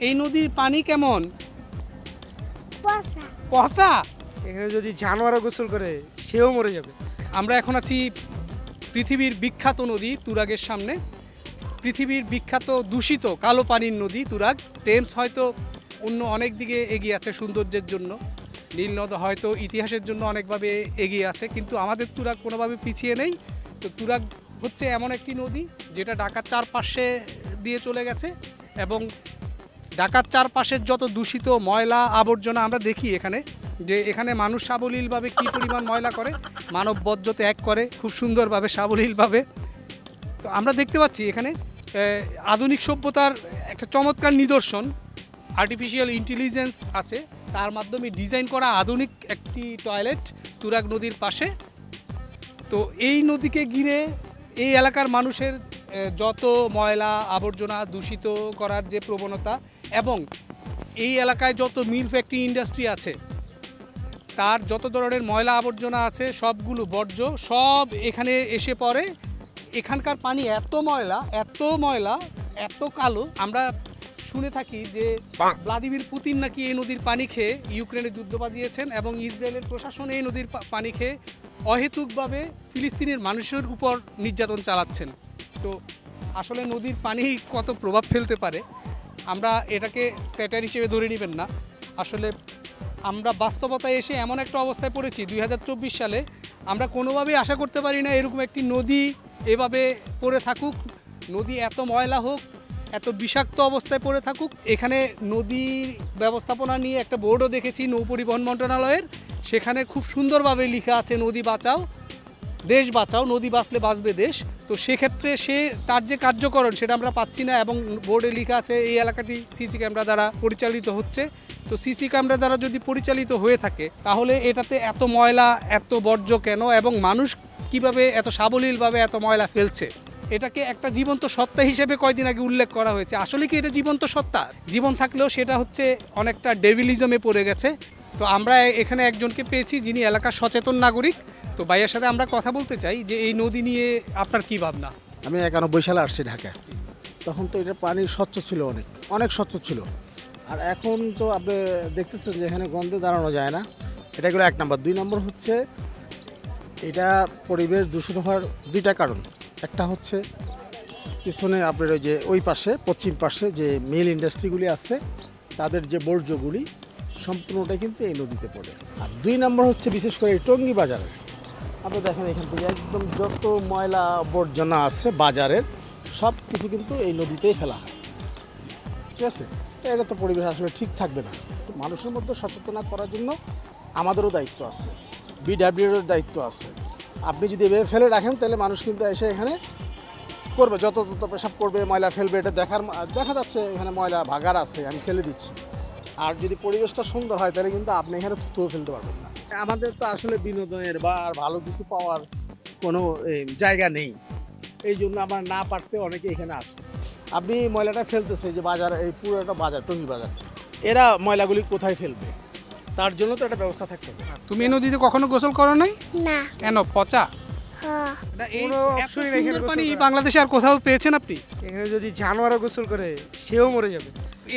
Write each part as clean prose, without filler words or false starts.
এই নদীর পানি কেমন? পচা। পচা? এখানে যদি জানোয়ারও গোসল করে সেও মরে যাবে। আমরা এখন আছি পৃথিবীর বিখ্যাত নদী তুরাগের সামনে। পৃথিবীর বিখ্যাত দূষিত কালো পানির নদী তুরাগ। টেমস হয়তো অন্য অনেক দিকে এগিয়ে আছে সৌন্দর্যের জন্য, নীল নদ হয়তো ইতিহাসের জন্য অনেকভাবে এগিয়ে আছে, কিন্তু আমাদের তুরাগ কোনোভাবে পিছিয়ে নেই। তো তুরাগ হচ্ছে এমন একটি নদী যেটা ঢাকার চারপাশে দিয়ে চলে গেছে, এবং ঢাকার চারপাশের যত দূষিত ময়লা আবর্জনা আমরা দেখি এখানে, যে এখানে মানুষ সাবলীলভাবে কী পরিমাণ ময়লা করে, মানব বর্জ্য ত্যাগ করে খুব সুন্দরভাবে সাবলীলভাবে। তো আমরা দেখতে পাচ্ছি এখানে আধুনিক সভ্যতার একটা চমৎকার নিদর্শন। আর্টিফিশিয়াল ইন্টেলিজেন্স আছে, তার মাধ্যমে ডিজাইন করা আধুনিক একটি টয়লেট তুরাগ নদীর পাশে। তো এই নদীকে ঘিরে এই এলাকার মানুষের যত ময়লা আবর্জনা দূষিত করার যে প্রবণতা, এবং এই এলাকায় যত মিল ফ্যাক্টরি ইন্ডাস্ট্রি আছে তার যত ধরনের ময়লা আবর্জনা আছে সবগুলো বর্জ্য সব এখানে এসে পড়ে। এখানকার পানি এত ময়লা এত কালো। আমরা শুনে থাকি যে ভ্লাদিমির পুতিন নাকি এই নদীর পানি খেয়ে ইউক্রেনে যুদ্ধ বাজিয়েছেন, এবং ইসরায়েলের প্রশাসন এই নদীর পানি খেয়ে অহেতুকভাবে ফিলিস্তিনের মানুষের উপর নির্যাতন চালাচ্ছেন। তো আসলে নদীর পানি কত প্রভাব ফেলতে পারে আমরা এটাকে স্যাটার হিসেবে ধরে নেবেন না। আসলে আমরা বাস্তবতায় এসে এমন একটা অবস্থায় পড়েছি 2024 সালে, আমরা কোনোভাবেই আশা করতে পারি না এরকম একটি নদী এভাবে পড়ে থাকুক, নদী এত ময়লা হোক, এত বিষাক্ত অবস্থায় পড়ে থাকুক। এখানে নদীর ব্যবস্থাপনা নিয়ে একটা বোর্ডও দেখেছি নৌ পরিবহন মন্ত্রণালয়ের, সেখানে খুব সুন্দরভাবে লেখা আছে নদী বাঁচাও দেশ বাঁচাও, নদী বাঁচলে বাঁচবে দেশ। তো সেক্ষেত্রে তার যে কার্যকরণ সেটা আমরা পাচ্ছি না, এবং বোর্ডে লেখা আছে এই এলাকাটি সিসি ক্যামেরা দ্বারা পরিচালিত হচ্ছে। তো সিসি ক্যামেরা দ্বারা যদি পরিচালিত হয়ে থাকে তাহলে এটাতে এত ময়লা এত বর্জ্য কেন, এবং মানুষ কিভাবে এত সাবলীলভাবে এত ময়লা ফেলছে? এটাকে একটা জীবন্ত সত্তা হিসেবে কয়দিন আগে উল্লেখ করা হয়েছে। আসলে কি এটা জীবন্ত সত্তা? জীবন থাকলেও সেটা হচ্ছে অনেকটা ডেভিলিজমে পড়ে গেছে। তো আমরা এখানে একজনকে পেয়েছি যিনি এলাকার সচেতন নাগরিক। তো ভাইয়ের সাথে আমরা কথা বলতে চাই যে এই নদী নিয়ে আপনার কি ভাবনা। আমি 91 সালে আসছি ঢাকায়, তখন তো এটা পানি স্বচ্ছ ছিল, অনেক স্বচ্ছ ছিল। আর এখন তো আপনি দেখতেছেন যে এখানে গন্ধে দাঁড়ানো যায় না। এটা গেলো 1 নম্বর। 2 নম্বর হচ্ছে এটা পরিবেশ দূষণ হওয়ার 2টা কারণ। একটা হচ্ছে পিছনে আপনার ওই পাশে পশ্চিম পাশে যে মিল ইন্ডাস্ট্রিগুলি আছে তাদের যে বর্জ্যগুলি সম্পূর্ণটাই কিন্তু এই নদীতে পড়ে। আর 2 নম্বর হচ্ছে বিশেষ করে এই টঙ্গী বাজারে আপনি দেখেন এখান থেকে একদম যত ময়লা আবর্জনা আছে বাজারের সব কিছু কিন্তু এই নদীতেই ফেলা হয়, ঠিক আছে? এটা তো পরিবেশ আসলে ঠিক থাকবে না। মানুষের মধ্যে সচেতন করার জন্য আমাদেরও দায়িত্ব আছে, বিডব্লিউর দায়িত্ব আছে। আপনি যদি এভাবে ফেলে রাখেন তাহলে মানুষ কিন্তু এসে এখানে করবে, যত তত পেশাব করবে, ময়লা ফেলবে। এটা দেখা যাচ্ছে এখানে ময়লা ভাগার আছে, আমি ফেলে দিচ্ছি। আর যদি পরিবেশটা সুন্দর হয় তাহলে কিন্তু আপনি এখানে থুতুও ফেলতে পারবেন না। আমাদের তো আসলে বিনোদনের বা আর ভালো কিছু পাওয়ার কোনো জায়গা নেই, এই জন্য আমার না পারতে অনেকে এখানে আসে। আপনি ময়লাটা ফেলতেছে যে বাজার, এই পুরো একটা বাজার টঙ্গী বাজার, এরা ময়লাগুলি কোথায় ফেলবে? তার জন্য তো একটা ব্যবস্থা থাকতে হবে। তুমি এই নদীতে কখনো গোসল করো নাই? না। কেন? পচা? হ্যাঁ। বাংলাদেশে আর কোথাও পেয়েছেন আপনি? এখানে যদি জানোয়ারও গোসল করে সেও মরে যাবে।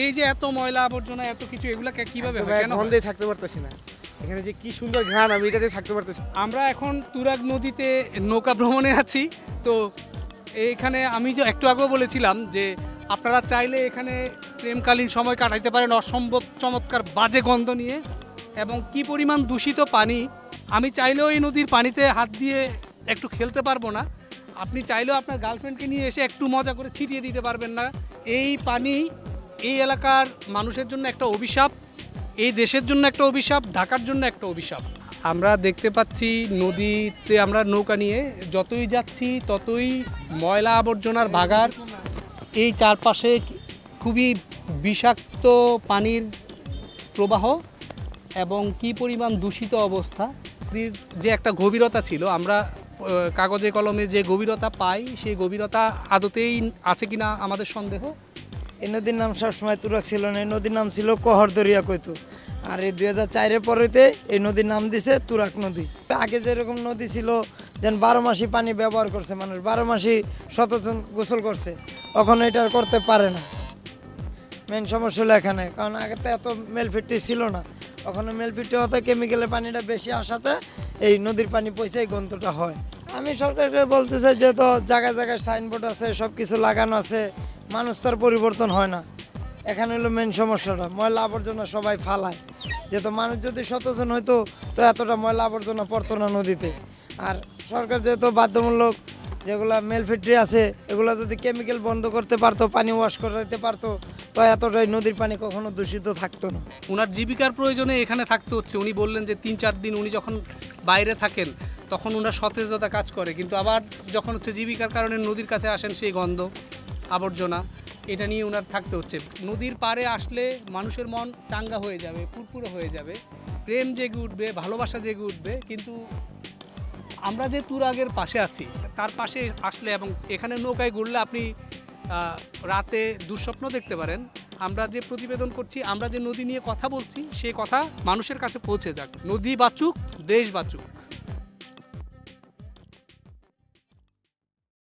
এই যে এত ময়লা আবর্জনা এত কিছু, এগুলাকে কিভাবে হয়? কেন গন্ধে থাকতে পারতেছি না। এখানে যে কি সুন্দর ঘ্রাণ, আমি এটাতে থাকতে পারতেছি। আমরা এখন তুরাগ নদীতে নৌকা ভ্রমণে আছি। তো এইখানে আমি যে একটু আগেও বলেছিলাম যে আপনারা চাইলে এখানে প্রেমকালীন সময় কাটাইতে পারেন অসম্ভব চমৎকার বাজে গন্ধ নিয়ে, এবং কি পরিমাণ দূষিত পানি। আমি চাইলেও এই নদীর পানিতে হাত দিয়ে একটু খেলতে পারবো না, আপনি চাইলেও আপনার গার্লফ্রেন্ডকে নিয়ে এসে একটু মজা করে ছিটিয়ে দিতে পারবেন না। এই পানি এই এলাকার মানুষের জন্য একটা অভিশাপ, এই দেশের জন্য একটা অভিশাপ, ঢাকার জন্য একটা অভিশাপ। আমরা দেখতে পাচ্ছি নদীতে আমরা নৌকা নিয়ে যতই যাচ্ছি ততই ময়লা আবর্জনার ভাগার, এই চারপাশে খুবই বিষাক্ত পানির প্রবাহ, এবং কি পরিমাণ দূষিত অবস্থা। নদীর যে একটা গভীরতা ছিল, আমরা কাগজে কলমে যে গভীরতা পাই সেই গভীরতা আদতেই আছে কিনা আমাদের সন্দেহ। এই নদীর নাম সবসময় তুরাগ ছিল না, এই নদীর নাম ছিল কহরদরিয়া কইতু। আর এই 2004-এর পরেতে এই নদীর নাম দিছে তুরাগ নদী। আগে যেরকম নদী ছিল যেন 12 মাসই পানি ব্যবহার করছে মানুষ, 12 মাসই সচেতন গোসল করছে, এখন এটা করতে পারে না। মেন সমস্যা হলো এখানে, কারণ আগে তো এত মেল ফ্যাক্টরি ছিল না, ওখানে মেল ফ্যাক্টরি হতে কেমিক্যালের পানিটা বেশি আসাতে এই নদীর পানি পয়সা এই গন্ধটা হয়। আমি সরকারকে বলতে চাই যে তো জায়গায় জায়গায় সাইনবোর্ড আছে, সব কিছু লাগানো আছে, মানুষ তার পরিবর্তন হয় না। এখানে হলো মেন সমস্যাটা, ময়লা আবর্জনা সবাই ফালায়, যেহেতু মানুষ যদি সচেতন হইতো তো এতটা ময়লা আবর্জনা পড়তো না নদীতে। আর সরকার যেহেতু বাধ্যমূলক যেগুলা মেল ফ্যাক্টরি আছে এগুলো যদি কেমিক্যাল বন্ধ করতে পারতো, পানি ওয়াশ করে দিতে পারতো, তো এতটাই নদীর পানি কখনো দূষিত থাকতো না। ওনার জীবিকার প্রয়োজনে এখানে থাকতে হচ্ছে। উনি বললেন যে 3-4 দিন উনি যখন বাইরে থাকেন তখন ওনার সতেজতা কাজ করে, কিন্তু আবার যখন হচ্ছে জীবিকার কারণে নদীর কাছে আসেন সেই গন্ধ আবর্জনা এটা নিয়ে ওনার থাকতে হচ্ছে। নদীর পাড়ে আসলে মানুষের মন চাঙ্গা হয়ে যাবে, ফুরফুরে হয়ে যাবে, প্রেম জেগে উঠবে, ভালোবাসা জেগে উঠবে। কিন্তু আমরা যে তুরাগের পাশে আছি তার পাশে আসলে এবং এখানে নৌকায় ঘুরলে আপনি রাতে দুঃস্বপ্ন দেখতে পারেন। আমরা যে প্রতিবেদন করছি, আমরা যে নদী নিয়ে কথা বলছি, সেই কথা মানুষের কাছে পৌঁছে যাক। নদী বাঁচুক, দেশ বাঁচুক।